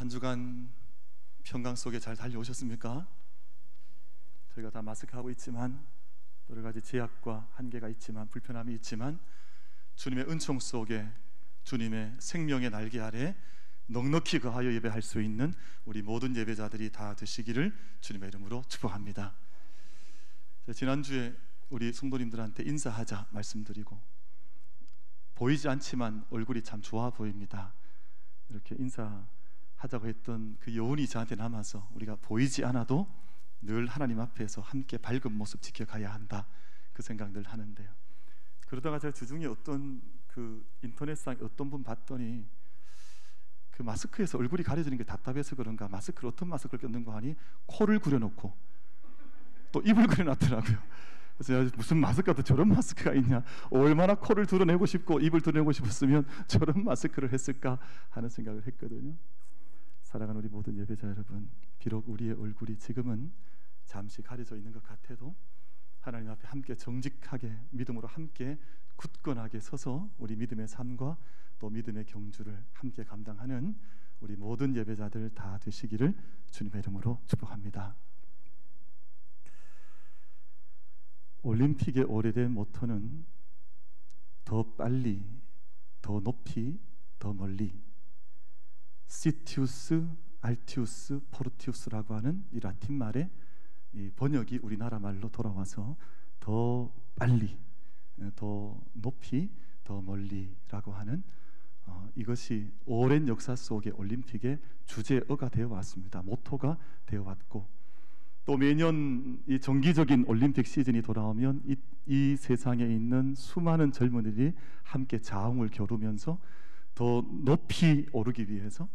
한 주간 평강 속에 잘 달려오셨습니까? 저희가 다 마스크하고 있지만 여러 가지 제약과 한계가 있지만 불편함이 있지만 주님의 은총 속에 주님의 생명의 날개 아래 넉넉히 거하여 예배할 수 있는 우리 모든 예배자들이 다 되시기를 주님의 이름으로 축복합니다. 지난주에 우리 성도님들한테 인사하자 말씀드리고 보이지 않지만 얼굴이 참 좋아 보입니다. 이렇게 인사하자고 했던 그 여운이 저한테 남아서 우리가 보이지 않아도 늘 하나님 앞에서 함께 밝은 모습 지켜가야 한다, 그 생각 늘 하는데요. 그러다가 제가 주중에 어떤 그 인터넷상에 어떤 분 봤더니 그 마스크에서 얼굴이 가려지는 게 답답해서 그런가 마스크를 어떤 마스크를 꼈는가 하니 코를 그려놓고 또 입을 그려놨더라고요. 그래서 무슨 마스크가 저런 마스크가 있냐, 얼마나 코를 드러내고 싶고 입을 드러내고 싶었으면 저런 마스크를 했을까 하는 생각을 했거든요. 사랑하는 우리 모든 예배자 여러분, 비록 우리의 얼굴이 지금은 잠시 가려져 있는 것 같아도 하나님 앞에 함께 정직하게 믿음으로 함께 굳건하게 서서 우리 믿음의 삶과 또 믿음의 경주를 함께 감당하는 우리 모든 예배자들 다 되시기를 주님의 이름으로 축복합니다. 올림픽의 오래된 모토는 더 빨리, 더 높이, 더 멀리, 시티우스, 알티우스, 포르티우스라고 하는 이 라틴 말의 이 번역이 우리나라 말로 돌아와서 더 빨리, 더 높이, 더 멀리라고 하는 이것이 오랜 역사 속에 올림픽의 주제어가 되어 왔습니다. 모토가 되어 왔고, 또 매년 이 정기적인 올림픽 시즌이 돌아오면 이 세상에 있는 수많은 젊은이들이 함께 자웅을 겨루면서 더 높이 오르기 위해서,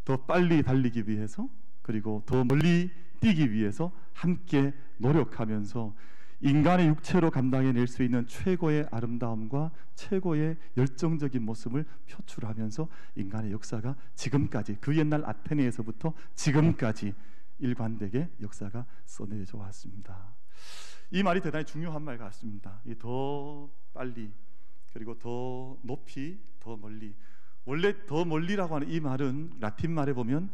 더 빨리 달리기 위해서, 그리고 더 멀리 뛰기 위해서 함께 노력하면서 인간의 육체로 감당해낼 수 있는 최고의 아름다움과 최고의 열정적인 모습을 표출하면서 인간의 역사가 지금까지, 그 옛날 아테네에서부터 지금까지 일관되게 역사가 써내려져 왔습니다. 이 말이 대단히 중요한 말 같습니다. 이 더 빨리, 그리고 더 높이, 더 멀리. 원래 더 멀리라고 하는 이 말은 라틴 말에 보면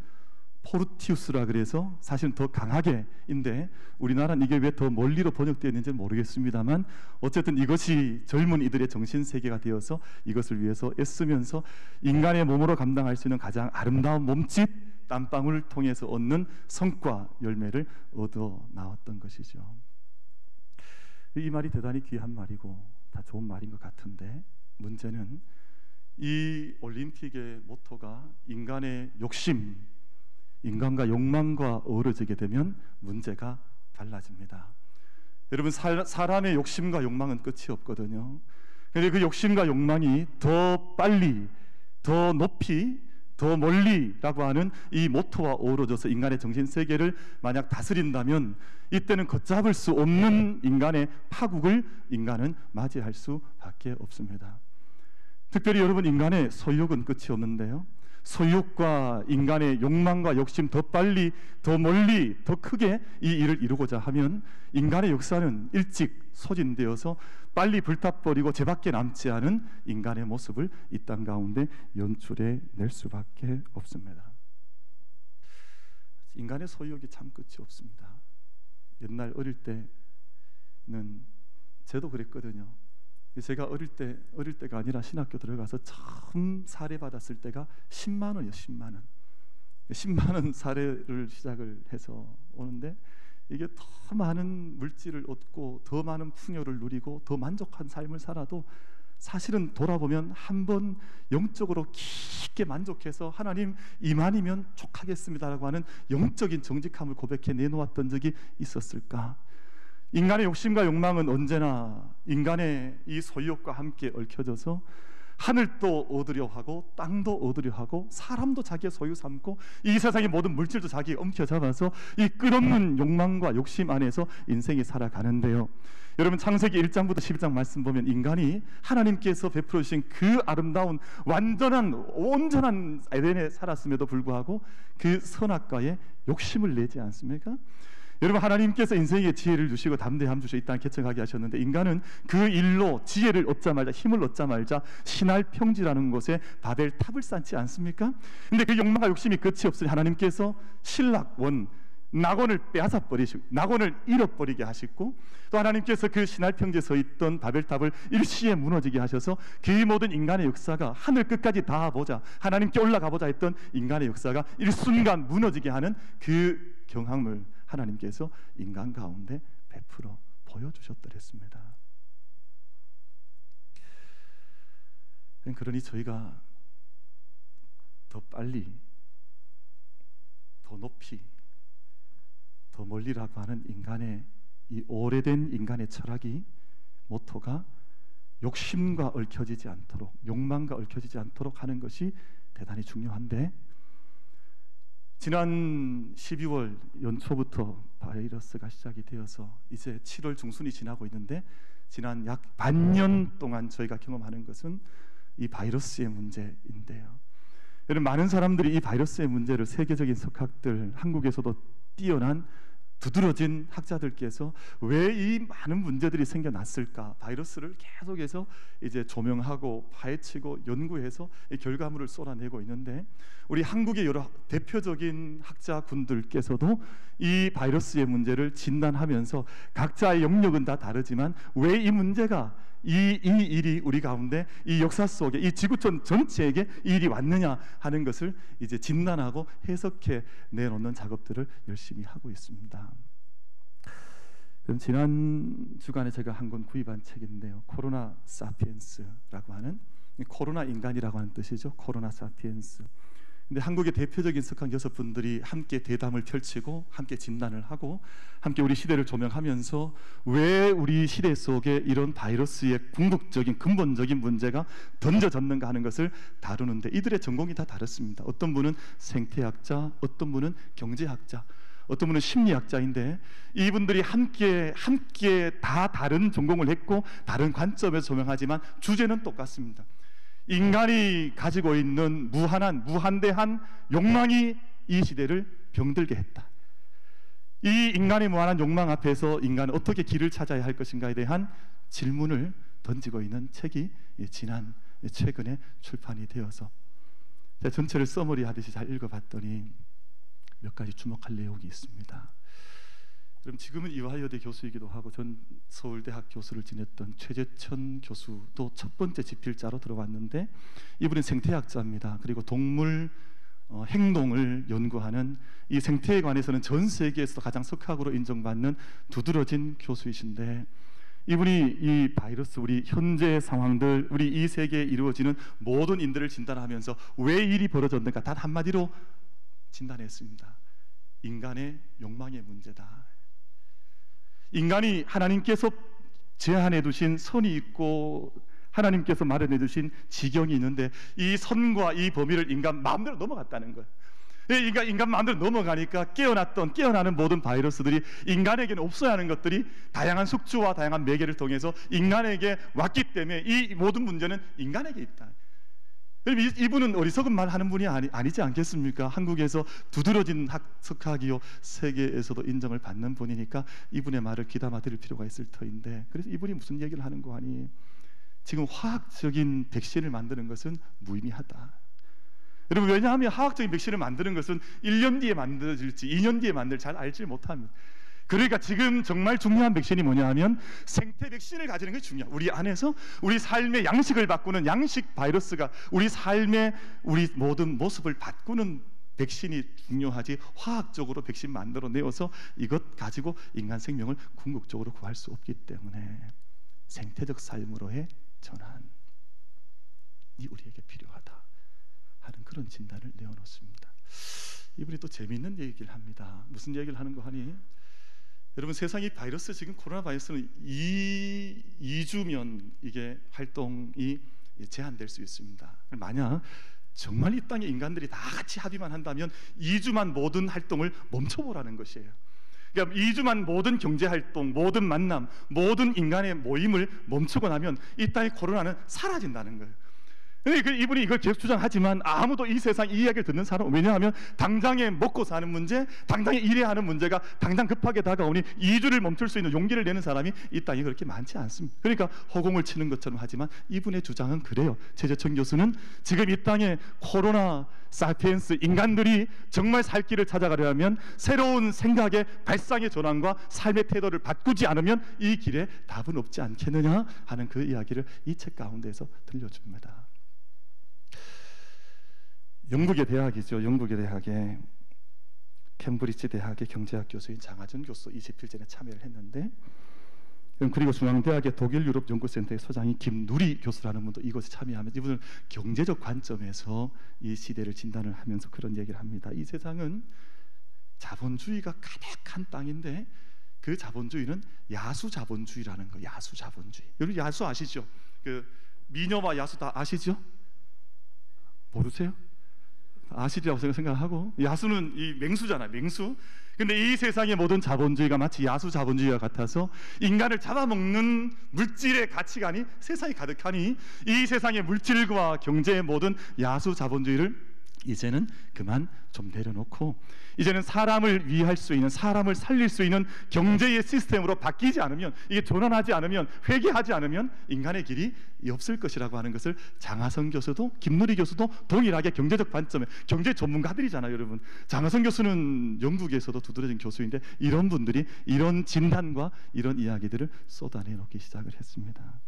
포르티우스라 그래서 사실은 더 강하게인데 우리나라는 이게 왜 더 멀리로 번역되어 있는지는 모르겠습니다만 어쨌든 이것이 젊은이들의 정신세계가 되어서 이것을 위해서 애쓰면서 인간의 몸으로 감당할 수 있는 가장 아름다운 몸짓, 땀방울을 통해서 얻는 성과, 열매를 얻어 나왔던 것이죠. 이 말이 대단히 귀한 말이고 다 좋은 말인 것 같은데 문제는 이 올림픽의 모토가 인간의 욕심, 인간과 욕망과 어우러지게 되면 문제가 달라집니다. 여러분, 사람의 욕심과 욕망은 끝이 없거든요. 그런데 그 욕심과 욕망이 더 빨리, 더 높이, 더 멀리라고 하는 이 모토와 어우러져서 인간의 정신세계를 만약 다스린다면 이때는 걷잡을 수 없는 인간의 파국을 인간은 맞이할 수밖에 없습니다. 특별히 여러분, 인간의 소유욕은 끝이 없는데요, 소유욕과 인간의 욕망과 욕심, 더 빨리, 더 멀리, 더 크게 이 일을 이루고자 하면 인간의 역사는 일찍 소진되어서 빨리 불타버리고 죄밖에 남지 않은 인간의 모습을 이 땅 가운데 연출해 낼 수밖에 없습니다. 인간의 소유욕이 참 끝이 없습니다. 옛날 어릴 때는 저도 그랬거든요. 제가 어릴 때가 아니라 신학교 들어가서 처음 사례 받았을 때가 10만 원이요. 10만 원. 10만 원 사례를 시작을 해서 오는데 이게 더 많은 물질을 얻고 더 많은 풍요를 누리고 더 만족한 삶을 살아도 사실은 돌아보면 한번 영적으로 깊게 만족해서 하나님 이만이면 족하겠습니다라고 하는 영적인 정직함을 고백해 내놓았던 적이 있었을까? 인간의 욕심과 욕망은 언제나 인간의 이 소유욕과 함께 얽혀져서 하늘도 얻으려 하고 땅도 얻으려 하고 사람도 자기의 소유 삼고 이 세상의 모든 물질도 자기의 엉켜잡아서 이 끝없는 욕망과 욕심 안에서 인생이 살아가는데요. 여러분, 창세기 1장부터 11장 말씀 보면 인간이 하나님께서 베풀어 주신 그 아름다운 완전한 온전한 에덴에 살았음에도 불구하고 그 선악과에 욕심을 내지 않습니까? 여러분, 하나님께서 인생에 지혜를 주시고 담대함 주시고 이 땅 개척하게 하셨는데, 인간은 그 일로 지혜를 얻자마자, 힘을 얻자마자 신할 평지라는 곳에 바벨 탑을 쌓지 않습니까? 근데 그 욕망과 욕심이 끝이 없으니 하나님께서 신락원 낙원을 빼앗아 버리시고 낙원을 잃어버리게 하시고, 또 하나님께서 그 신할 평지에 서 있던 바벨탑을 일시에 무너지게 하셔서 그 모든 인간의 역사가 하늘 끝까지 닿아보자, 하나님께 올라가 보자 했던 인간의 역사가 일순간 무너지게 하는 그 경향을 하나님께서 인간 가운데 베풀어 보여주셨더랬습니다. 그러니 저희가 더 빨리, 더 높이, 더 멀리라고 하는 인간의 이 오래된 인간의 철학이, 모토가 욕심과 얽혀지지 않도록, 욕망과 얽혀지지 않도록 하는 것이 대단히 중요한데, 지난 12월 연초부터 바이러스가 시작이 되어서 이제 7월 중순이 지나고 있는데, 지난 약 반년 동안 저희가 경험하는 것은 이 바이러스의 문제인데요. 여러분, 많은 사람들이 이 바이러스의 문제를 세계적인 석학들, 한국에서도 뛰어난 두드러진 학자들께서 왜 이 많은 문제들이 생겨났을까, 바이러스를 계속해서 이제 조명하고 파헤치고 연구해서 이 결과물을 쏟아내고 있는데, 우리 한국의 여러 대표적인 학자군들께서도 이 바이러스의 문제를 진단하면서 각자의 영역은 다 다르지만 왜 이 문제가, 이 일이 우리 가운데, 이 역사 속에, 이 지구촌 전체에게 이 일이 왔느냐 하는 것을 이제 진단하고 해석해 내놓는 작업들을 열심히 하고 있습니다. 그럼 지난 주간에 제가 한 권 구입한 책인데요, 코로나 사피엔스라고 하는, 코로나 인간이라고 하는 뜻이죠. 코로나 사피엔스. 근데 한국의 대표적인 석학 6분들이 함께 대담을 펼치고 함께 진단을 하고 함께 우리 시대를 조명하면서 왜 우리 시대 속에 이런 바이러스의 궁극적인 근본적인 문제가 던져졌는가 하는 것을 다루는데, 이들의 전공이 다 다릅니다. 어떤 분은 생태학자, 어떤 분은 경제학자, 어떤 분은 심리학자인데, 이분들이 함께 다 다른 전공을 했고 다른 관점에서 조명하지만 주제는 똑같습니다. 인간이 가지고 있는 무한대한 욕망이 이 시대를 병들게 했다. 이 인간의 무한한 욕망 앞에서 인간은 어떻게 길을 찾아야 할 것인가에 대한 질문을 던지고 있는 책이 최근에 출판이 되어서 제가 전체를 서머리 하듯이 잘 읽어봤더니 몇 가지 주목할 내용이 있습니다. 그럼 지금은 이화여대 교수이기도 하고 전 서울대학 교수를 지냈던 최재천 교수도 첫 번째 집필자로 들어왔는데, 이분은 생태학자입니다. 그리고 동물 행동을 연구하는, 이 생태에 관해서는 전 세계에서 가장 석학으로 인정받는 두드러진 교수이신데, 이분이 이 바이러스, 우리 현재 상황들, 우리 이 세계에 이루어지는 모든 일들을 진단하면서 왜 일이 벌어졌는가 단 한마디로 진단했습니다. 인간의 욕망의 문제다. 인간이 하나님께서 제한해 두신 선이 있고 하나님께서 마련해 두신 지경이 있는데, 이 선과 이 범위를 인간 마음대로 넘어갔다는 거예요. 인간 마음대로 넘어가니까 깨어나는 모든 바이러스들이 인간에게는 없어야 하는 것들이 다양한 숙주와 다양한 매개를 통해서 인간에게 왔기 때문에 이 모든 문제는 인간에게 있다. 이분은 어리석은 말 하는 분이 아니지 않겠습니까? 한국에서 두드러진 석학이요 세계에서도 인정을 받는 분이니까 이분의 말을 귀담아 들을 필요가 있을 터인데, 그래서 이분이 무슨 얘기를 하는 거 아니? 지금 화학적인 백신을 만드는 것은 무의미하다. 여러분, 왜냐하면 화학적인 백신을 만드는 것은 1년 뒤에 만들어질지 2년 뒤에 만들지 잘 알지 못합니다. 그러니까 지금 정말 중요한 백신이 뭐냐 하면 생태 백신을 가지는 것이 중요해요. 우리 안에서 우리 삶의 양식을 바꾸는 양식 바이러스가 우리 삶의 우리 모든 모습을 바꾸는 백신이 중요하지, 화학적으로 백신 만들어 내어서 이것 가지고 인간 생명을 궁극적으로 구할 수 없기 때문에 생태적 삶으로의 전환이 우리에게 필요하다 하는 그런 진단을 내어놓습니다. 이분이 또 재미있는 얘기를 합니다. 무슨 얘기를 하는 거 하니? 여러분, 세상이 바이러스, 지금 코로나 바이러스는 2주면 이게 활동이 제한될 수 있습니다. 만약 정말 이 땅에 인간들이 다 같이 합의만 한다면 2주만 모든 활동을 멈춰보라는 것이에요. 그러니까 2주만 모든 경제활동, 모든 만남, 모든 인간의 모임을 멈추고 나면 이 땅의 코로나는 사라진다는 거예요. 근데 이분이 이걸 계속 주장하지만 아무도 이 세상 이 이야기를 듣는 사람은, 왜냐하면 당장에 먹고 사는 문제, 당장에 일해야 하는 문제가 당장 급하게 다가오니 2주를 멈출 수 있는 용기를 내는 사람이 이 땅에 그렇게 많지 않습니다. 그러니까 허공을 치는 것처럼 하지만 이분의 주장은 그래요. 최재천 교수는 지금 이 땅에 코로나, 사피엔스, 인간들이 정말 살 길을 찾아가려면 새로운 생각의 발상의 전환과 삶의 태도를 바꾸지 않으면 이 길에 답은 없지 않겠느냐 하는 그 이야기를 이 책 가운데에서 들려줍니다. 영국의 대학이죠. 영국의 대학에 캠브리지 대학의 경제학 교수인 장하준 교수 이 집필전에 참여를 했는데, 그리고 중앙대학의 독일 유럽 연구센터의 소장인 김누리 교수라는 분도 이곳에 참여하면서 이분은 경제적 관점에서 이 시대를 진단을 하면서 그런 얘기를 합니다. 이 세상은 자본주의가 가득한 땅인데 그 자본주의는 야수 자본주의라는 거. 야수 자본주의. 여러분 야수 아시죠? 그 미녀와 야수 다 아시죠? 모르세요? 아시리라고 생각하고, 야수는 이 맹수잖아요. 맹수. 근데 이 세상의 모든 자본주의가 마치 야수 자본주의와 같아서 인간을 잡아먹는 물질의 가치관이 세상에 가득하니 이 세상의 물질과 경제의 모든 야수 자본주의를 이제는 그만 좀 내려놓고 이제는 사람을 위할 수 있는, 사람을 살릴 수 있는 경제의 시스템으로 바뀌지 않으면, 이게 전환하지 않으면, 회개하지 않으면 인간의 길이 없을 것이라고 하는 것을 장하성 교수도 김누리 교수도 동일하게 경제적 관점에, 경제 전문가들이잖아요 여러분. 장하성 교수는 영국에서도 두드러진 교수인데 이런 분들이 이런 진단과 이런 이야기들을 쏟아내놓기 시작을 했습니다.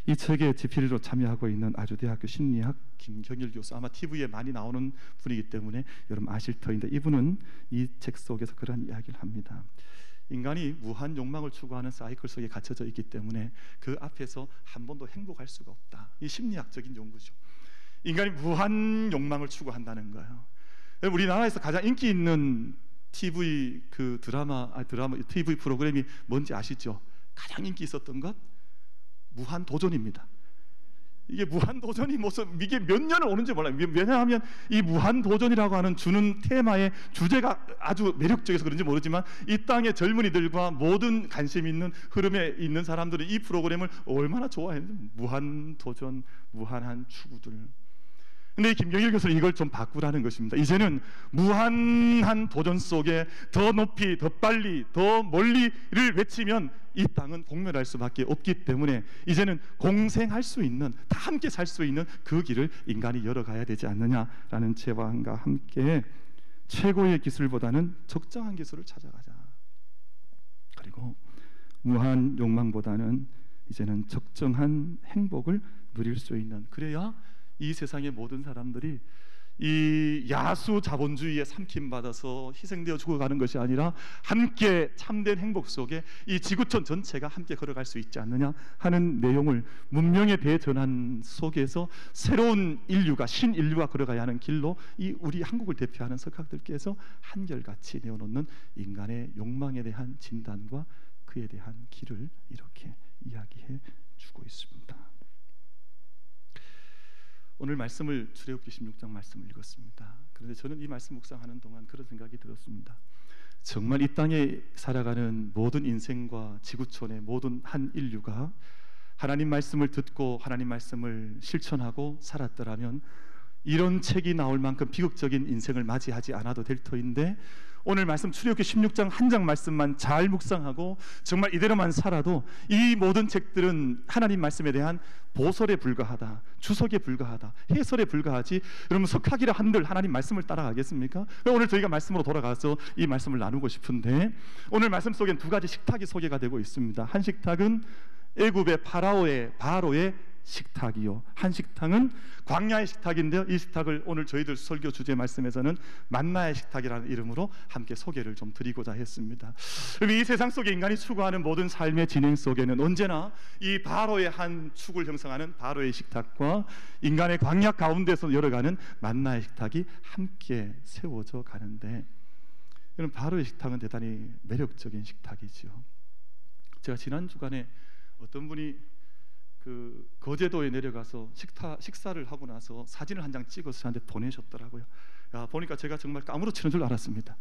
이 책에 집필로 참여하고 있는 아주대학교 심리학 김경일 교수, 아마 TV에 많이 나오는 분이기 때문에 여러분 아실 터인데, 이분은 이 책 속에서 그런 이야기를 합니다. 인간이 무한 욕망을 추구하는 사이클 속에 갇혀져 있기 때문에 그 앞에서 한 번도 행복할 수가 없다. 이 심리학적인 연구죠. 인간이 무한 욕망을 추구한다는 거예요. 우리나라에서 가장 인기 있는 TV TV 프로그램이 뭔지 아시죠? 가장 인기 있었던 것 무한도전입니다. 이게 무한도전이 이게 몇 년을 오는지 몰라요. 왜냐하면 이 무한도전이라고 하는 주는 테마의 주제가 아주 매력적이어서 그런지 모르지만 이 땅의 젊은이들과 모든 관심 있는 흐름에 있는 사람들이 이 프로그램을 얼마나 좋아했는지. 무한도전, 무한한 추구들. 근데 김경일 교수는 이걸 좀 바꾸라는 것입니다. 이제는 무한한 도전 속에 더 높이, 더 빨리, 더 멀리를 외치면 이 땅은 공멸할 수밖에 없기 때문에 이제는 공생할 수 있는, 다 함께 살 수 있는 그 길을 인간이 열어가야 되지 않느냐라는 제안과 함께 최고의 기술보다는 적정한 기술을 찾아가자. 그리고 무한 욕망보다는 이제는 적정한 행복을 누릴 수 있는, 그래야 이 세상의 모든 사람들이 이 야수 자본주의에 삼킴받아서 희생되어 죽어가는 것이 아니라 함께 참된 행복 속에 이 지구촌 전체가 함께 걸어갈 수 있지 않느냐 하는 내용을, 문명의 대전환 속에서 새로운 인류가, 신인류가 걸어가야 하는 길로 이 우리 한국을 대표하는 석학들께서 한결같이 내어놓는 인간의 욕망에 대한 진단과 그에 대한 길을 이렇게 이야기해 주고 있습니다. 오늘 말씀을 출애굽기 16장 말씀을 읽었습니다. 그런데 저는 이 말씀 묵상하는 동안 그런 생각이 들었습니다. 정말 이 땅에 살아가는 모든 인생과 지구촌의 모든 한 인류가 하나님 말씀을 듣고 하나님 말씀을 실천하고 살았더라면 이런 책이 나올 만큼 비극적인 인생을 맞이하지 않아도 될 터인데, 오늘 말씀 출애굽기 16장 한 장 말씀만 잘 묵상하고 정말 이대로만 살아도 이 모든 책들은 하나님 말씀에 대한 보설에 불과하다, 주석에 불과하다, 해설에 불과하지. 여러분 석학이라 한들 하나님 말씀을 따라가겠습니까? 오늘 저희가 말씀으로 돌아가서 이 말씀을 나누고 싶은데, 오늘 말씀 속엔 두 가지 식탁이 소개가 되고 있습니다. 한 식탁은 애굽의 바로의 식탁이요, 한 식탁은 광야의 식탁인데요, 이 식탁을 오늘 저희들 설교 주제 말씀에서는 만나의 식탁이라는 이름으로 함께 소개를 좀 드리고자 했습니다. 이 세상 속에 인간이 추구하는 모든 삶의 진행 속에는 언제나 이 바로의 한 축을 형성하는 바로의 식탁과 인간의 광야 가운데서 열어가는 만나의 식탁이 함께 세워져 가는데, 이런 바로의 식탁은 대단히 매력적인 식탁이죠. 제가 지난 주간에 어떤 분이 그 거제도에 내려가서 식사를 하고 나서 사진을 한 장 찍어서 저한테 보내셨더라고요. 야, 보니까 제가 정말 까무러치는 줄 알았습니다.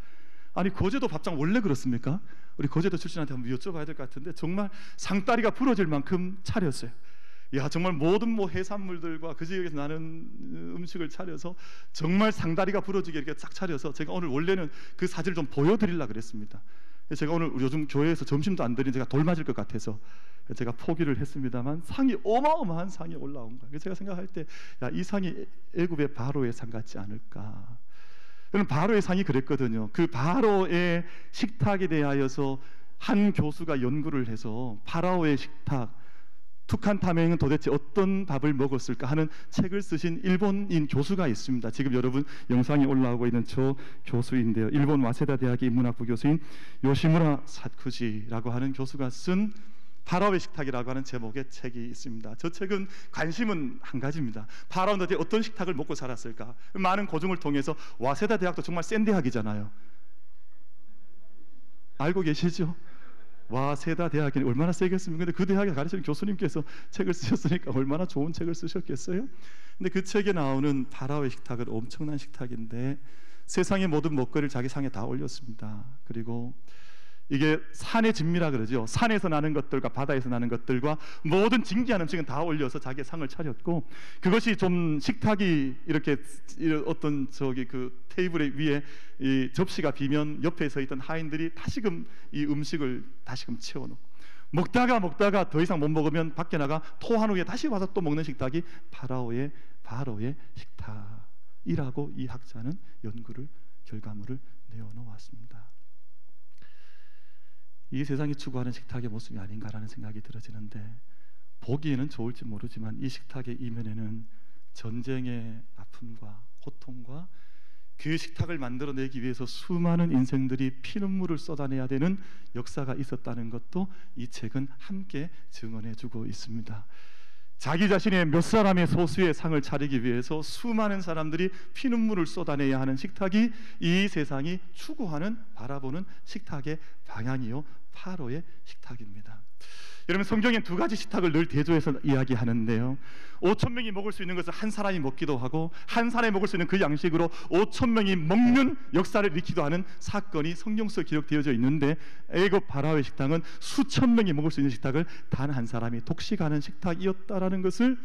아니 거제도 밥상 원래 그렇습니까? 우리 거제도 출신한테 한번 여쭤봐야 될 것 같은데 정말 상다리가 부러질 만큼 차렸어요. 야, 정말 모든 뭐 해산물들과 그 지역에서 나는 음식을 차려서 정말 상다리가 부러지게 이렇게 쫙 차려서 제가 오늘 원래는 그 사진을 좀 보여드리려고 그랬습니다. 제가 오늘 요즘 교회에서 점심도 안 드린 제가 돌 맞을 것 같아서 제가 포기를 했습니다만 상이 어마어마한 상이 올라온 거예요. 제가 생각할 때 야, 이 상이 애굽의 바로의 상 같지 않을까. 저는 바로의 상이 그랬거든요. 그 바로의 식탁에 대하여서 한 교수가 연구를 해서 파라오의 식탁, 투칸타멘은 도대체 어떤 밥을 먹었을까 하는 책을 쓰신 일본인 교수가 있습니다. 지금 여러분 영상이 올라오고 있는 저 교수인데요. 일본 와세다 대학의 인문학부 교수인 요시무라 사쿠지라고 하는 교수가 쓴 파라오의 식탁이라고 하는 제목의 책이 있습니다. 저 책은 관심은 한 가지입니다. 파라오는 도대체 어떤 식탁을 먹고 살았을까? 많은 고증을 통해서 와세다 대학도 정말 센 대학이잖아요. 알고 계시죠? 와세다 대학이 얼마나 세겠습니까? 근데 그 대학에 가르치는 교수님께서 책을 쓰셨으니까 얼마나 좋은 책을 쓰셨겠어요? 근데 그 책에 나오는 파라오의 식탁은 엄청난 식탁인데 세상의 모든 먹거리를 자기 상에 다 올렸습니다. 그리고 이게 산의 진미라 그러죠. 산에서 나는 것들과 바다에서 나는 것들과 모든 진귀한 음식은 다 올려서 자기의 상을 차렸고, 그것이 좀 식탁이 이렇게 어떤 저기 그 테이블 위에 이 접시가 비면 옆에 서 있던 하인들이 다시금 이 음식을 다시금 채워놓고, 먹다가 더 이상 못 먹으면 밖에 나가 토한 후에 다시 와서 또 먹는 식탁이 바로의 식탁이라고 이 학자는 연구를 결과물을 내어놓았습니다. 이 세상이 추구하는 식탁의 모습이 아닌가라는 생각이 들어지는데, 보기에는 좋을지 모르지만 이 식탁의 이면에는 전쟁의 아픔과 고통과 그 식탁을 만들어내기 위해서 수많은 인생들이 피눈물을 쏟아내야 되는 역사가 있었다는 것도 이 책은 함께 증언해주고 있습니다. 자기 자신의 몇 사람의 소수의 상을 차리기 위해서 수많은 사람들이 피눈물을 쏟아내야 하는 식탁이 이 세상이 추구하는 바라보는 식탁의 방향이요, 파로의 식탁입니다. 여러분, 성경엔 두 가지 식탁을 늘 대조해서 이야기하는데요, 5,000명이 먹을 수 있는 것을 한 사람이 먹기도 하고 한 사람이 먹을 수 있는 그 양식으로 5,000명이 먹는 역사를 일으키기도 하는 사건이 성경 속에 기록되어져 있는데, 애굽 바라오의 식탁은 수천 명이 먹을 수 있는 식탁을 단 한 사람이 독식하는 식탁이었다라는 것을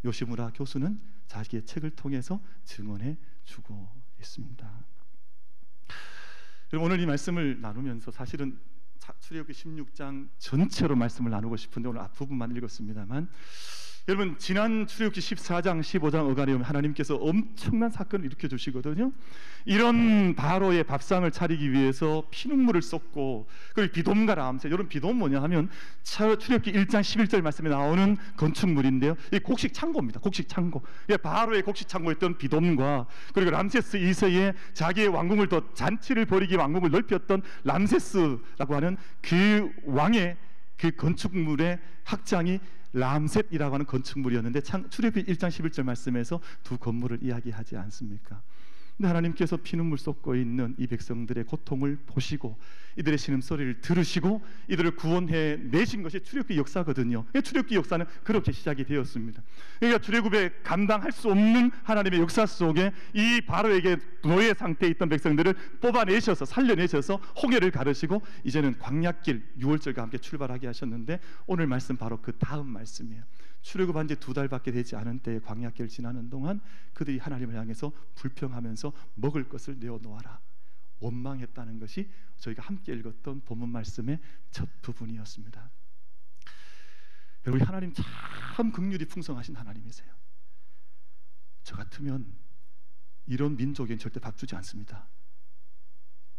요시무라 교수는 자기의 책을 통해서 증언해 주고 있습니다. 여러분, 오늘 이 말씀을 나누면서 사실은 출애굽기 16장 전체로 말씀을 나누고 싶은데 오늘 앞부분만 읽었습니다만, 여러분, 지난 출애굽기 14장 15장 어간에 보면 하나님께서 엄청난 사건을 일으켜 주시거든요. 이런 바로의 밥상을 차리기 위해서 피눈물을 쏟고, 그리고 비돔과 람셋, 여러분 비돔 뭐냐 하면 출애굽기 1장 11절 말씀에 나오는 건축물인데요, 이 곡식 창고입니다. 곡식 창고. 바로의 곡식 창고였던 비돔과, 그리고 람세스 2세에 자기의 왕궁을 더 잔치를 벌이기 왕궁을 넓혔던 람세스라고 하는 그 왕의 그 건축물의 확장이 람셋이라고 하는 건축물이었는데, 출애굽기 1장 11절 말씀에서 두 건물을 이야기하지 않습니까? 근데 하나님께서 피눈물 쏟고 있는 이 백성들의 고통을 보시고 이들의 신음소리를 들으시고 이들을 구원해 내신 것이 출애굽기 역사거든요. 출애굽기 역사는 그렇게 시작이 되었습니다. 그러니까 출애굽에 감당할 수 없는 하나님의 역사 속에 이 바로에게 노예 상태에 있던 백성들을 뽑아내셔서 살려내셔서 홍해를 가르시고 이제는 광야길 유월절과 함께 출발하게 하셨는데, 오늘 말씀 바로 그 다음 말씀이에요. 출애굽한 지 2달밖에 되지 않은 때에 광야길 지나는 동안 그들이 하나님을 향해서 불평하면서 먹을 것을 내어놓아라 원망했다는 것이 저희가 함께 읽었던 본문 말씀의 첫 부분이었습니다. 여러분, 하나님 참 긍휼이 풍성하신 하나님이세요. 저 같으면 이런 민족엔 절대 밥 주지 않습니다.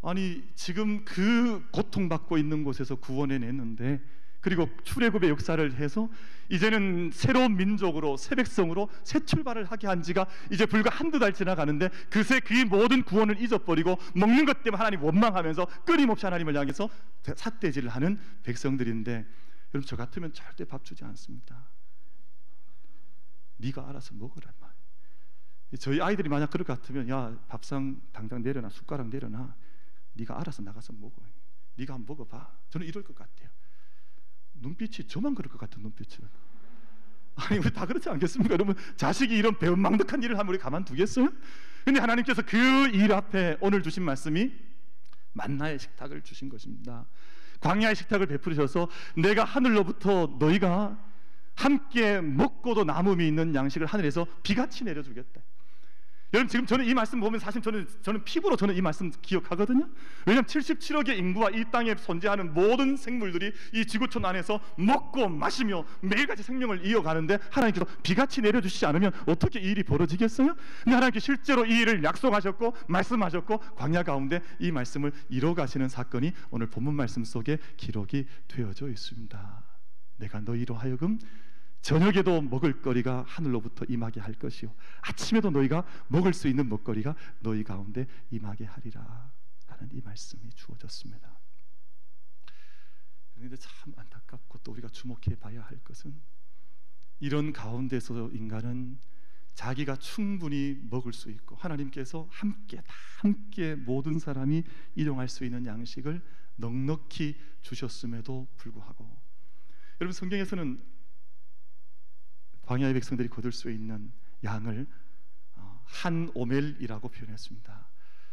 아니, 지금 그 고통받고 있는 곳에서 구원해냈는데, 그리고 출애굽의 역사를 해서 이제는 새로운 민족으로 새 백성으로 새 출발을 하게 한 지가 이제 불과 한두 달 지나가는데, 그새 그 모든 구원을 잊어버리고 먹는 것 때문에 하나님 원망하면서 끊임없이 하나님을 향해서 삿대질을 하는 백성들인데, 여러분, 저 같으면 절대 밥 주지 않습니다. 네가 알아서 먹으란 말이에요. 저희 아이들이 만약 그럴 것 같으면, 야, 밥상 당장 내려놔, 숟가락 내려놔, 네가 알아서 나가서 먹어, 네가 한번 먹어봐, 저는 이럴 것 같아요. 눈빛이 저만 그럴 것 같은 눈빛을. 아니, 우리 다 그렇지 않겠습니까? 여러분, 자식이 이런 배은망덕한 일을 하면 우리 가만두겠어요? 근데 하나님께서 그 일 앞에 오늘 주신 말씀이 만나의 식탁을 주신 것입니다. 광야의 식탁을 베풀으셔서 내가 하늘로부터 너희가 함께 먹고도 남음이 있는 양식을 하늘에서 비같이 내려주겠다. 여러분, 지금 저는 이 말씀 보면 사실 저는 피부로 저는 이 말씀 기억하거든요. 왜냐하면 77억의 인구와 이 땅에 존재하는 모든 생물들이 이 지구촌 안에서 먹고 마시며 매일같이 생명을 이어가는데 하나님께서 비같이 내려주시지 않으면 어떻게 이 일이 벌어지겠어요? 근데 하나님께 실제로 이 일을 약속하셨고 말씀하셨고 광야 가운데 이 말씀을 이뤄가시는 사건이 오늘 본문 말씀 속에 기록이 되어져 있습니다. 내가 너희로 하여금 저녁에도 먹을거리가 하늘로부터 임하게 할 것이요 아침에도 너희가 먹을 수 있는 먹거리가 너희 가운데 임하게 하리라 라는 이 말씀이 주어졌습니다. 그런데 참 안타깝고 또 우리가 주목해 봐야 할 것은 이런 가운데서 인간은 자기가 충분히 먹을 수 있고 하나님께서 함께 모든 사람이 일용할 수 있는 양식을 넉넉히 주셨음에도 불구하고, 여러분, 성경에서는 광야의 백성들이 거둘 수 있는 양을 한 오멜이라고 표현했습니다.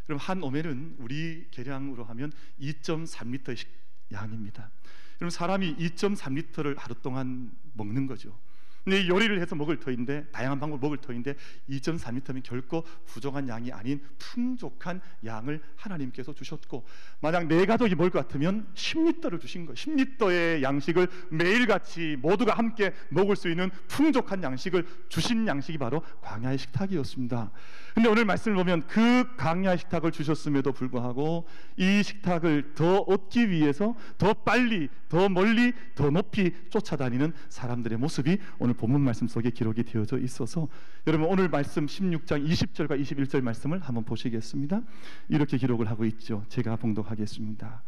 그럼 한 오멜은 우리 계량으로 하면 2.3리터의 양입니다. 그럼 사람이 2.3리터를 하루 동안 먹는 거죠. 근데 요리를 해서 먹을 터인데, 다양한 방법으로 먹을 터인데 2.3리터면 결코 부족한 양이 아닌 풍족한 양을 하나님께서 주셨고, 만약 네 가족이 먹을 것 같으면 10리터를 주신 거예요. 10리터의 양식을 매일같이 모두가 함께 먹을 수 있는 풍족한 양식을 주신 양식이 바로 광야의 식탁이었습니다. 근데 오늘 말씀을 보면 그 광야의 식탁을 주셨음에도 불구하고 이 식탁을 더 얻기 위해서 더 빨리, 더 멀리, 더 높이 쫓아다니는 사람들의 모습이 오늘 본문 말씀 속에 기록이 되어져 있어서, 여러분 오늘 말씀 16장 20절과 21절 말씀을 한번 보시겠습니다. 이렇게 기록을 하고 있죠. 제가 봉독하겠습니다.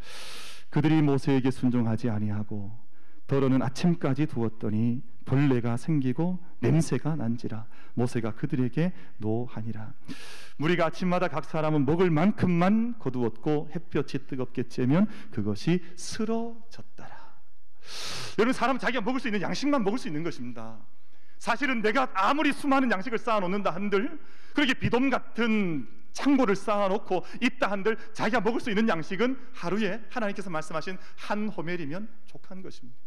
그들이 모세에게 순종하지 아니하고 더러는 아침까지 두었더니 벌레가 생기고 냄새가 난지라 모세가 그들에게 노하니라. 무리가 아침마다 각 사람은 먹을 만큼만 거두었고 햇볕이 뜨겁게 쬐면 그것이 쓰러졌더라. 여러분, 사람은 자기가 먹을 수 있는 양식만 먹을 수 있는 것입니다. 사실은 내가 아무리 수많은 양식을 쌓아놓는다 한들, 그렇게 비돔 같은 창고를 쌓아놓고 있다 한들 자기가 먹을 수 있는 양식은 하루에 하나님께서 말씀하신 한 호멜이면 족한 것입니다.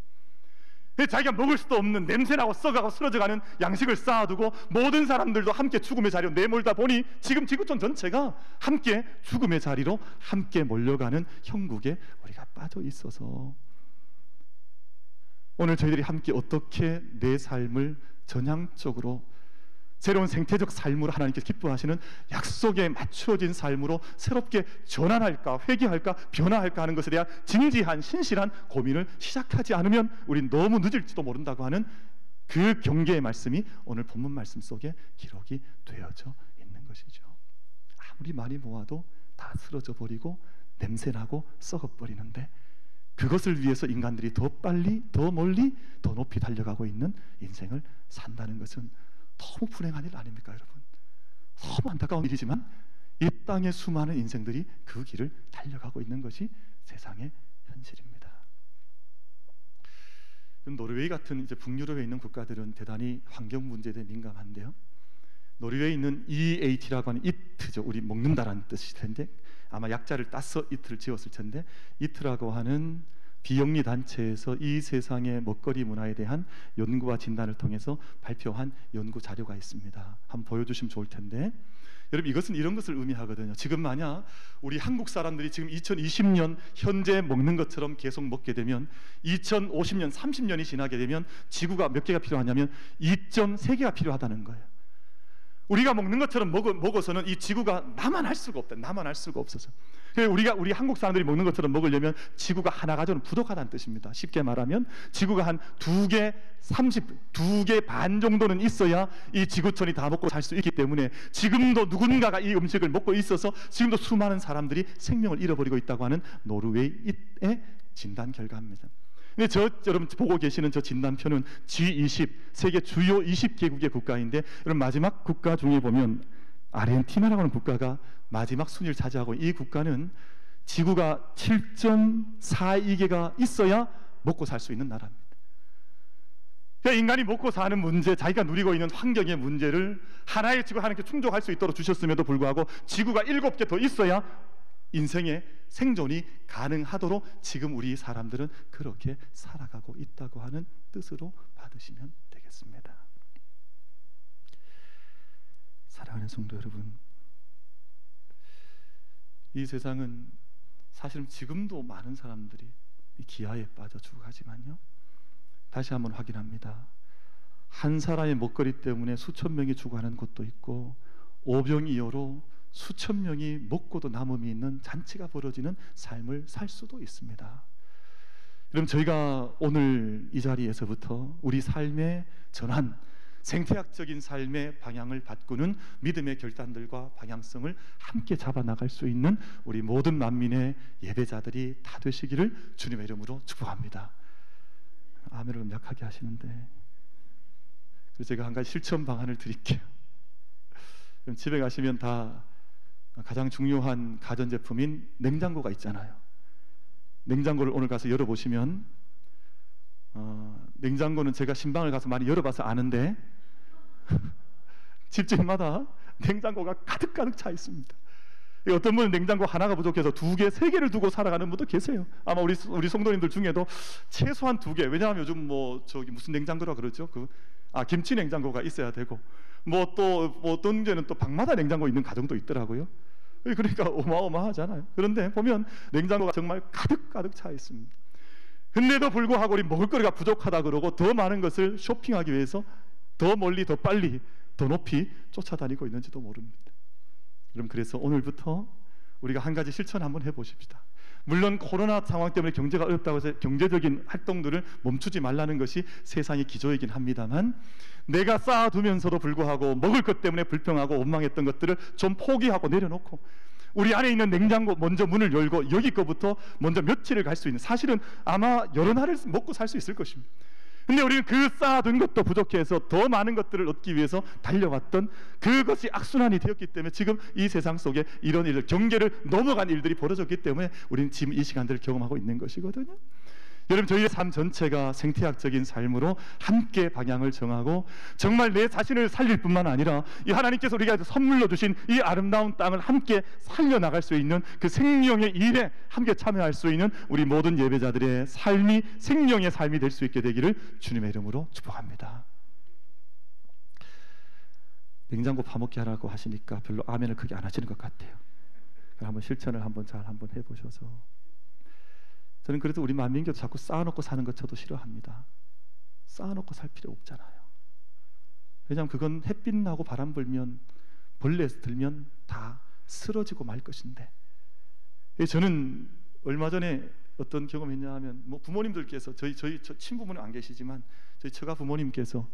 자기가 먹을 수도 없는 냄새나고 썩어가고 쓰러져가는 양식을 쌓아두고 모든 사람들도 함께 죽음의 자리로 내몰다 보니 지금 지구촌 전체가 함께 죽음의 자리로 함께 몰려가는 형국에 우리가 빠져 있어서, 오늘 저희들이 함께 어떻게 내 삶을 전향적으로 새로운 생태적 삶으로 하나님께서 기뻐하시는 약속에 맞추어진 삶으로 새롭게 전환할까, 회개할까, 변화할까 하는 것에 대한 진지한 신실한 고민을 시작하지 않으면 우린 너무 늦을지도 모른다고 하는 그 경계의 말씀이 오늘 본문 말씀 속에 기록이 되어져 있는 것이죠. 아무리 많이 모아도 다 쓰러져 버리고 냄새나고 썩어버리는데, 그것을 위해서 인간들이 더 빨리, 더 멀리, 더 높이 달려가고 있는 인생을 산다는 것은 너무 불행한 일 아닙니까, 여러분? 너무 안타까운 일이지만 이 땅의 수많은 인생들이 그 길을 달려가고 있는 것이 세상의 현실입니다. 노르웨이 같은 이제 북유럽에 있는 국가들은 대단히 환경 문제에 대해 민감한데요. 노르웨이에 있는 EAT라고 하는 이트죠. 우리 먹는다라는 뜻일 텐데 아마 약자를 따서 이트를 지었을 텐데, 이트라고 하는 비영리 단체에서 이 세상의 먹거리 문화에 대한 연구와 진단을 통해서 발표한 연구 자료가 있습니다. 한번 보여주시면 좋을 텐데, 여러분 이것은 이런 것을 의미하거든요. 지금 만약 우리 한국 사람들이 지금 2020년 현재 먹는 것처럼 계속 먹게 되면 2050년, 30년이 지나게 되면 지구가 몇 개가 필요하냐면 2.3개가 필요하다는 거예요. 우리가 먹는 것처럼 먹어서는 이 지구가 나만 할 수가 없다. 나만 할 수가 없어서. 우리 한국 사람들이 먹는 것처럼 먹으려면 지구가 하나 가져는 부족하다는 뜻입니다. 쉽게 말하면 지구가 한 2개 반 정도는 있어야 이 지구촌이 다 먹고 살 수 있기 때문에 지금도 누군가가 이 음식을 먹고 있어서 지금도 수많은 사람들이 생명을 잃어버리고 있다고 하는 노르웨이의 진단 결과입니다. 근데 여러분 보고 계시는 저 진단표는 G20 세계 주요 20개국의 국가인데, 여러분 마지막 국가 중에 보면 아르헨티나라고 하는 국가가 마지막 순위를 차지하고, 이 국가는 지구가 7.42개가 있어야 먹고 살 수 있는 나라입니다. 그러니까 인간이 먹고 사는 문제, 자기가 누리고 있는 환경의 문제를 하나의 지구 하나님께 충족할 수 있도록 주셨음에도 불구하고 지구가 7개 더 있어야 인생의 생존이 가능하도록 지금 우리 사람들은 그렇게 살아가고 있다고 하는 뜻으로 받으시면 되겠습니다. 사랑하는 성도 여러분, 이 세상은 사실은 지금도 많은 사람들이 기아에 빠져 죽어가지만요, 다시 한번 확인합니다. 한 사람의 먹거리 때문에 수천 명이 죽어가는 곳도 있고, 오병이어로 수천 명이 먹고도 남음이 있는 잔치가 벌어지는 삶을 살 수도 있습니다. 그럼 저희가 오늘 이 자리에서부터 우리 삶의 전환, 생태학적인 삶의 방향을 바꾸는 믿음의 결단들과 방향성을 함께 잡아나갈 수 있는 우리 모든 만민의 예배자들이 다 되시기를 주님의 이름으로 축복합니다. 아멘을 음약하게 하시는데, 그래서 제가 한 가지 실천 방안을 드릴게요. 그럼 집에 가시면 다 가장 중요한 가전제품인 냉장고가 있잖아요. 냉장고를 오늘 가서 열어보시면, 냉장고는 제가 신방을 가서 많이 열어봐서 아는데 집집마다 냉장고가 가득가득 차 있습니다. 어떤 분은 냉장고 하나가 부족해서 2개, 3개를 두고 살아가는 분도 계세요. 아마 우리 성도님들 중에도 최소한 2개, 왜냐하면 요즘 무슨 냉장고라 그러죠? 김치 냉장고가 있어야 되고, 또 어떤 데는 또 방마다 냉장고 있는 가정도 있더라고요. 그러니까 어마어마하잖아요. 그런데 보면 냉장고가 정말 가득가득 차 있습니다. 근데도 불구하고 우리 먹을거리가 부족하다 그러고 더 많은 것을 쇼핑하기 위해서 더 멀리, 더 빨리, 더 높이 쫓아다니고 있는지도 모릅니다. 그럼 그래서 오늘부터 우리가 한 가지 실천 한번 해보십시다. 물론 코로나 상황 때문에 경제가 어렵다고 해서 경제적인 활동들을 멈추지 말라는 것이 세상의 기조이긴 합니다만, 내가 쌓아두면서도 불구하고 먹을 것 때문에 불평하고 원망했던 것들을 좀 포기하고 내려놓고, 우리 안에 있는 냉장고 먼저 문을 열고 여기 거부터 먼저 며칠을 갈 수 있는, 사실은 아마 여러 날을 먹고 살 수 있을 것입니다. 근데 우리는 그 쌓아둔 것도 부족해서 더 많은 것들을 얻기 위해서 달려왔던 그것이 악순환이 되었기 때문에 지금 이 세상 속에 이런 일들, 경계를 넘어간 일들이 벌어졌기 때문에 우리는 지금 이 시간들을 경험하고 있는 것이거든요. 여러분, 저희의 삶 전체가 생태학적인 삶으로 함께 방향을 정하고, 정말 내 자신을 살릴 뿐만 아니라 이 하나님께서 우리가 선물로 주신 이 아름다운 땅을 함께 살려나갈 수 있는 그 생명의 일에 함께 참여할 수 있는 우리 모든 예배자들의 삶이 생명의 삶이 될 수 있게 되기를 주님의 이름으로 축복합니다. 냉장고 파먹게 하라고 하시니까 별로 아멘을 크게 안 하시는 것 같아요. 한번 실천을 잘 해보셔서. 저는 그래도 우리 만민교도 자꾸 쌓아놓고 사는 것 저도 싫어합니다. 쌓아놓고 살 필요 없잖아요. 왜냐하면 그건 햇빛 나고 바람 불면, 벌레 들면 다 쓰러지고 말 것인데, 저는 얼마 전에 어떤 경험했냐 하면, 부모님들께서 저희 친부모는 안 계시지만 저희 처가 부모님께서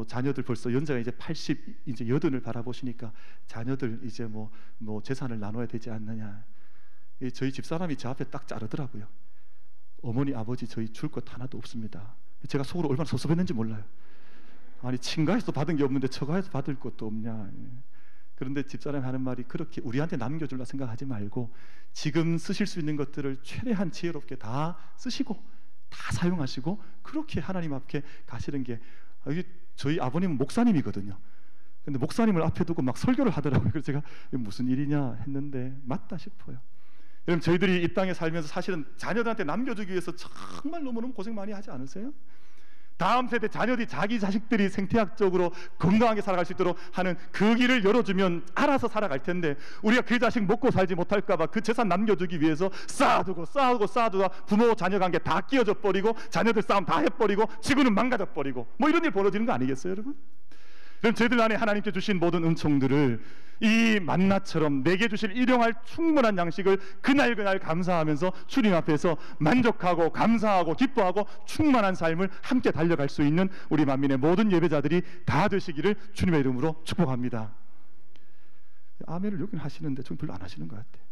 자녀들 벌써 연세가 이제 80, 이제 80을 바라보시니까 자녀들 이제 재산을 나눠야 되지 않느냐. 저희 집사람이 제 앞에 딱 자르더라고요. 어머니, 아버지 저희 줄 것 하나도 없습니다. 제가 속으로 얼마나 섭섭했는지 몰라요. 아니, 친가에서 받은 게 없는데 처가에서 받을 것도 없냐. 그런데 집사람이 하는 말이, 그렇게 우리한테 남겨줄라 생각하지 말고 지금 쓰실 수 있는 것들을 최대한 지혜롭게 다 쓰시고 다 사용하시고 그렇게 하나님 앞에 가시는 게, 저희 아버님은 목사님이거든요. 근데 목사님을 앞에 두고 막 설교를 하더라고요. 그래서 제가 무슨 일이냐 했는데 맞다 싶어요. 여러분, 저희들이 이 땅에 살면서 사실은 자녀들한테 남겨주기 위해서 정말 너무너무 고생 많이 하지 않으세요? 다음 세대 자녀들이, 자기 자식들이 생태학적으로 건강하게 살아갈 수 있도록 하는 그 길을 열어주면 알아서 살아갈 텐데, 우리가 그 자식 먹고 살지 못할까 봐 그 재산 남겨주기 위해서 쌓아두다 부모 자녀 관계 다 끼어져 버리고 자녀들 싸움 다 해버리고 지구는 망가져 버리고 이런 일 벌어지는 거 아니겠어요, 여러분? 그럼 저희들 안에 하나님께 주신 모든 은총들을 이 만나처럼 내게 주실 일용할 충분한 양식을 그날 감사하면서 주님 앞에서 만족하고 감사하고 기뻐하고 충만한 삶을 함께 달려갈 수 있는 우리 만민의 모든 예배자들이 다 되시기를 주님의 이름으로 축복합니다. 아멘을 여기는 하시는데 좀 별로 안 하시는 것 같아요.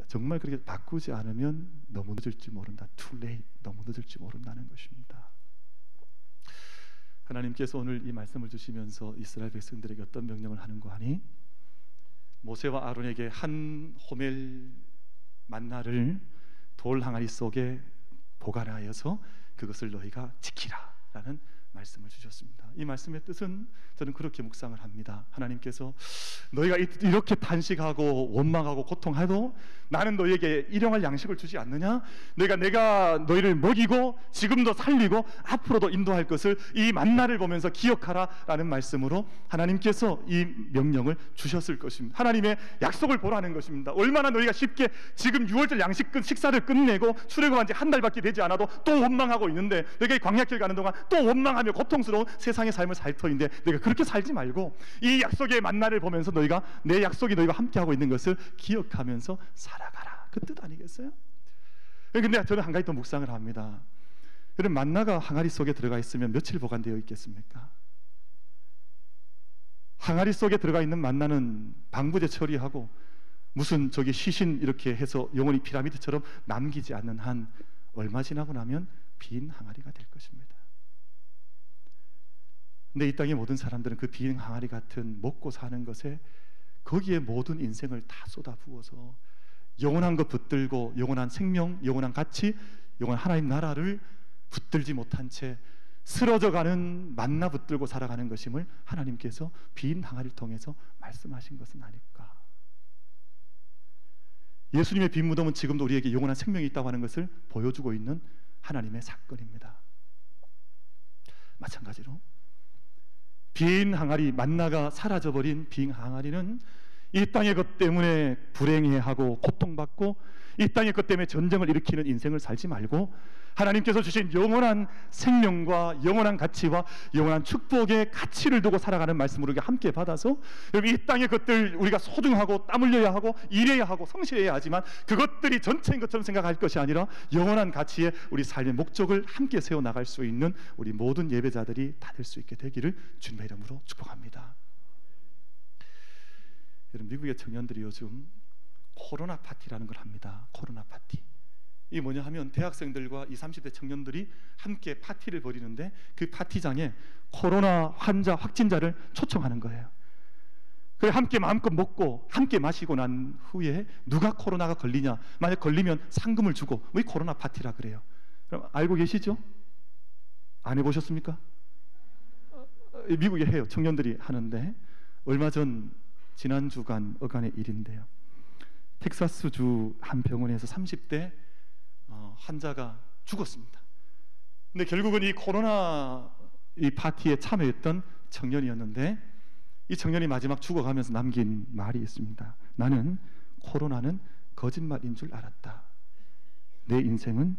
정말 그렇게 바꾸지 않으면 너무 늦을지 모른다. Too late. 너무 늦을지 모른다는 것입니다. 하나님께서 오늘 이 말씀을 주시면서 이스라엘 백성들에게 어떤 명령을 하는가 하니, 모세와 아론에게 한 호멜 만나를 돌 항아리 속에 보관하여서 그것을 너희가 지키라 라는 말씀을 주셨습니다. 이 말씀의 뜻은 저는 그렇게 묵상을 합니다. 하나님께서 너희가 이렇게 탄식하고 원망하고 고통해도 나는 너희에게 일용할 양식을 주지 않느냐? 내가 너희를 먹이고 지금도 살리고 앞으로도 인도할 것을 이 만나를 보면서 기억하라 라는 말씀으로 하나님께서 이 명령을 주셨을 것입니다. 하나님의 약속을 보라는 것입니다. 얼마나 너희가 쉽게 지금 6월절 양식 식사를 끝내고 출애굽한 지 한 달밖에 되지 않아도 또 원망하고 있는데, 내가 이 광야길 가는 동안 또 원망하며 고통스러운 세상의 삶을 살 터인데 내가 그렇게 살지 말고 이 약속의 만나를 보면서 너희가 내 약속이 너희와 함께하고 있는 것을 기억하면서 살아가라, 그 뜻 아니겠어요? 근데 저는 한 가지 더 묵상을 합니다. 그럼 만나가 항아리 속에 들어가 있으면 며칠 보관되어 있겠습니까? 항아리 속에 들어가 있는 만나는 방부제 처리하고 무슨 저기 시신 이렇게 해서 영원히 피라미드처럼 남기지 않는 한 얼마 지나고 나면 빈 항아리가 될 것입니다. 근데 이 땅의 모든 사람들은 그 빈 항아리 같은 먹고 사는 것에 거기에 모든 인생을 다 쏟아부어서 영원한 것 붙들고 영원한 생명, 영원한 가치, 영원한 하나님 나라를 붙들지 못한 채 쓰러져가는 만나 붙들고 살아가는 것임을 하나님께서 빈 항아리를 통해서 말씀하신 것은 아닐까. 예수님의 빈 무덤은 지금도 우리에게 영원한 생명이 있다고 하는 것을 보여주고 있는 하나님의 사건입니다. 마찬가지로 빈 항아리, 만나가 사라져버린 빈 항아리는 이 땅의 것 때문에 불행해하고 고통받고 이 땅의 것 때문에 전쟁을 일으키는 인생을 살지 말고 하나님께서 주신 영원한 생명과 영원한 가치와 영원한 축복의 가치를 두고 살아가는 말씀을 우리가 함께 받아서, 여러분 이 땅의 것들 우리가 소중하고 땀 흘려야 하고 일해야 하고 성실해야 하지만 그것들이 전체인 것처럼 생각할 것이 아니라 영원한 가치에 우리 삶의 목적을 함께 세워나갈 수 있는 우리 모든 예배자들이 다 될 수 있게 되기를 주님의 이름으로 축복합니다. 여러분 미국의 청년들이 요즘 코로나 파티라는 걸 합니다. 코로나 파티. 이게 뭐냐 하면 대학생들과 20, 30대 청년들이 함께 파티를 벌이는데 그 파티장에 코로나 환자 확진자를 초청하는 거예요. 그래 함께 마음껏 먹고 함께 마시고 난 후에 누가 코로나가 걸리냐, 만약 걸리면 상금을 주고, 뭐 이 코로나 파티라 그래요. 그럼 알고 계시죠? 안 해보셨습니까? 미국에 해요. 청년들이 하는데 얼마 전 지난주간 어간의 일인데요. 텍사스주 한 병원에서 30대 환자가 죽었습니다. 근데 결국은 이 코로나 이 파티에 참여했던 청년이었는데 이 청년이 마지막 죽어가면서 남긴 말이 있습니다. 나는 코로나는 거짓말인 줄 알았다. 내 인생은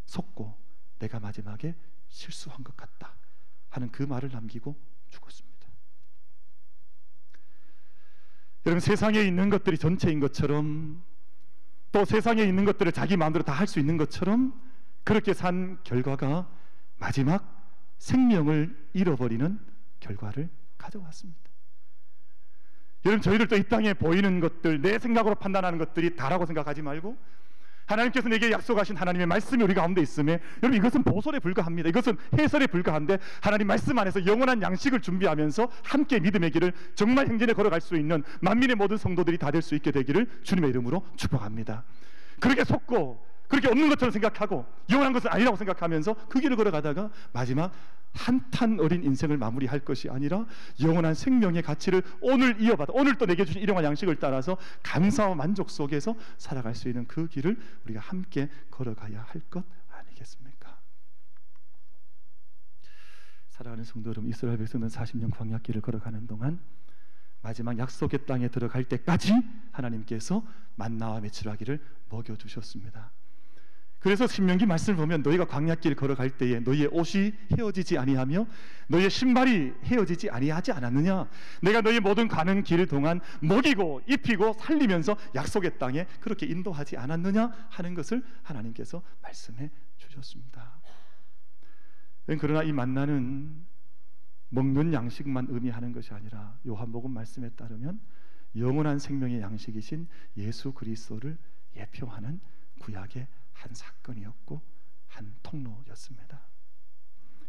속고 내가 마지막에 실수한 것 같다 하는 그 말을 남기고 죽었습니다. 여러분 세상에 있는 것들이 전체인 것처럼, 또 세상에 있는 것들을 자기 마음대로 다 할 수 있는 것처럼 그렇게 산 결과가 마지막 생명을 잃어버리는 결과를 가져왔습니다. 여러분 저희들도 이 땅에 보이는 것들, 내 생각으로 판단하는 것들이 다라고 생각하지 말고 하나님께서 내게 약속하신 하나님의 말씀이 우리 가운데 있음에, 여러분 이것은 보설에 불과합니다. 이것은 해설에 불과한데 하나님 말씀 안에서 영원한 양식을 준비하면서 함께 믿음의 길을 정말 행진에 걸어갈 수 있는 만민의 모든 성도들이 다 될 수 있게 되기를 주님의 이름으로 축복합니다. 그렇게 속고 그렇게 없는 것처럼 생각하고 영원한 것은 아니라고 생각하면서 그 길을 걸어가다가 마지막 한탄 어린 인생을 마무리할 것이 아니라 영원한 생명의 가치를 오늘 이어받아, 오늘 또 내게 주신 일용할 양식을 따라서 감사와 만족 속에서 살아갈 수 있는 그 길을 우리가 함께 걸어가야 할 것 아니겠습니까? 사랑하는 성도 여러분, 이스라엘 백성은 40년 광야길을 걸어가는 동안 마지막 약속의 땅에 들어갈 때까지 하나님께서 만나와 메추라기를 먹여주셨습니다. 그래서 신명기 말씀을 보면 너희가 광야길 걸어갈 때에 너희의 옷이 헤어지지 아니하며 너희의 신발이 헤어지지 아니하지 않았느냐? 내가 너희 모든 가는 길 동안 먹이고 입히고 살리면서 약속의 땅에 그렇게 인도하지 않았느냐 하는 것을 하나님께서 말씀해 주셨습니다. 그러나 이 만나는 먹는 양식만 의미하는 것이 아니라 요한복음 말씀에 따르면 영원한 생명의 양식이신 예수 그리스도를 예표하는 구약의 한 사건이었고 한 통로였습니다.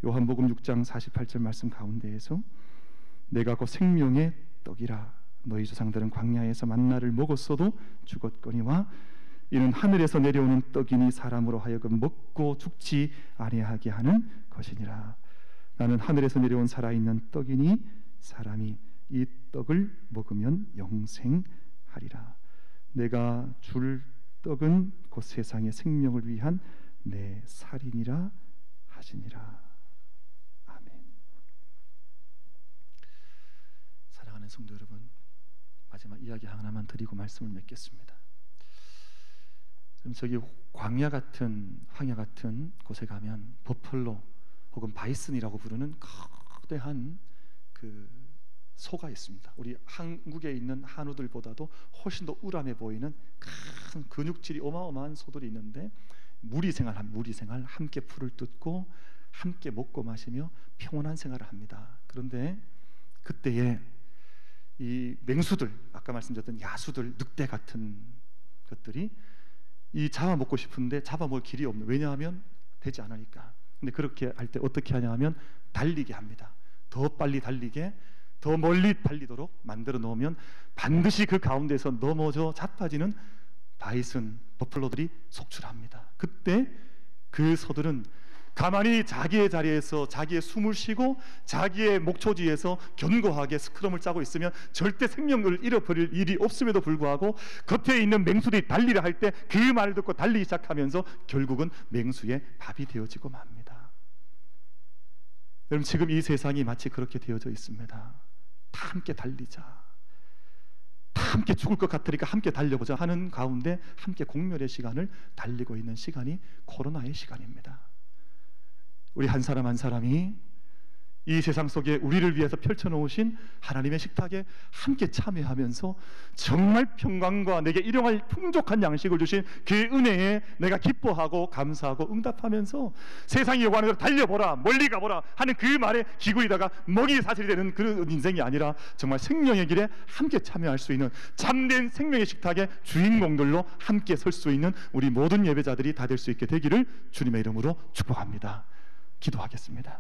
요한복음 6장 48절 말씀 가운데에서 내가 곧 생명의 떡이라 너희 조상들은 광야에서 만나를 먹었어도 죽었거니와 이는 하늘에서 내려오는 떡이니 사람으로 하여금 먹고 죽지 아니하게 하는 것이니라. 나는 하늘에서 내려온 살아있는 떡이니 사람이 이 떡을 먹으면 영생하리라. 내가 줄 떡은 곧 세상의 생명을 위한 내 살이니라 하시니라. 아멘. 사랑하는 성도 여러분, 마지막 이야기 하나만 드리고 말씀을 맺겠습니다. 저기 광야 같은 황야 같은 곳에 가면 버펄로 혹은 바이슨이라고 부르는 거대한 그 소가 있습니다. 우리 한국에 있는 한우들보다도 훨씬 더 우람해 보이는 큰 근육질이 어마어마한 소들이 있는데 무리 생활, 함께 풀을 뜯고 함께 먹고 마시며 평온한 생활을 합니다. 그런데 그때에 이 맹수들, 아까 말씀드렸던 야수들, 늑대 같은 것들이 이 잡아먹고 싶은데 잡아먹을 길이 없는, 왜냐하면 되지 않으니까. 근데 그렇게 할 때 어떻게 하냐 하면 달리게 합니다. 더 빨리 달리게, 더 멀리 달리도록 만들어 놓으면 반드시 그 가운데서 넘어져 자빠지는 바이슨, 버플로들이 속출합니다. 그때 그 소들은 가만히 자기의 자리에서 자기의 숨을 쉬고 자기의 목초지에서 견고하게 스크럼을 짜고 있으면 절대 생명을 잃어버릴 일이 없음에도 불구하고 겉에 있는 맹수들이 달리려 할 때 그 말을 듣고 달리기 시작하면서 결국은 맹수의 밥이 되어지고 맙니다. 여러분, 지금 이 세상이 마치 그렇게 되어져 있습니다. 다 함께 달리자, 다 함께 죽을 것 같으니까 함께 달려보자 하는 가운데 함께 공멸의 시간을 달리고 있는 시간이 코로나의 시간입니다. 우리 한 사람 한 사람이 이 세상 속에 우리를 위해서 펼쳐놓으신 하나님의 식탁에 함께 참여하면서 정말 평강과 내게 일용할 풍족한 양식을 주신 그 은혜에 내가 기뻐하고 감사하고 응답하면서 세상이 요구하는 대로 달려보라, 멀리 가보라 하는 그 말에 기구이다가 먹이 사슬이 되는 그런 인생이 아니라 정말 생명의 길에 함께 참여할 수 있는 참된 생명의 식탁의 주인공들로 함께 설 수 있는 우리 모든 예배자들이 다 될 수 있게 되기를 주님의 이름으로 축복합니다. 기도하겠습니다.